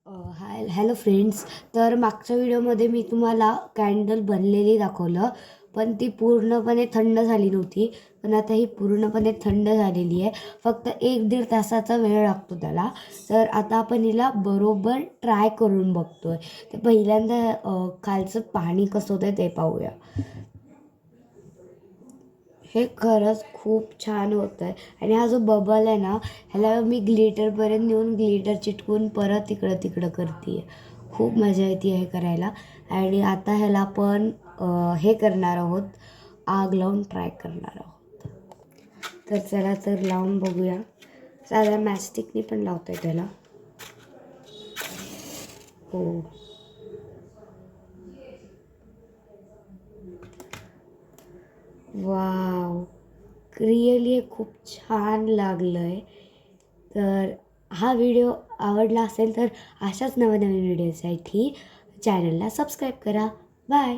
Hello friends. तर मागच्या व्हिडिओमध्ये मी तुम्हाला कॅन्डल बनलेली दाखवलं, पण ती पूर्णपणे थंड झाली नव्हती. पण आता ही पूर्णपणे थंड झालेली आहे. फक्त 1-1.5 तासाचा वेळ लागतो त्याला. तर आता आपण हिला बरोबर ट्राय करून बघतो आहे. तर पहिल्यांदा खालचं पाणी कसं होतं ते पाहूया. हे खरंच खूप छान होतं आहे. आणि हा जो बबल आहे ना, ह्याला मी ग्लिटरपर्यंत नेऊन ग्लिटर चिटकून परत इकडं तिकडं करते आहे. खूप मजा येते हे करायला. आणि आता ह्याला आपण हे करणार आहोत, आग लावून ट्राय करणार आहोत. तर चला तर लावून बघूया. साध्या मॅस्टिकनी पण लावता येतं त्याला. हो, वाव, रिअली हे खूप छान लागलं आहे. तर हा व्हिडिओ आवडला असेल तर अशाच नवनवीन व्हिडिओसाठी चॅनलला सबस्क्राईब करा. बाय.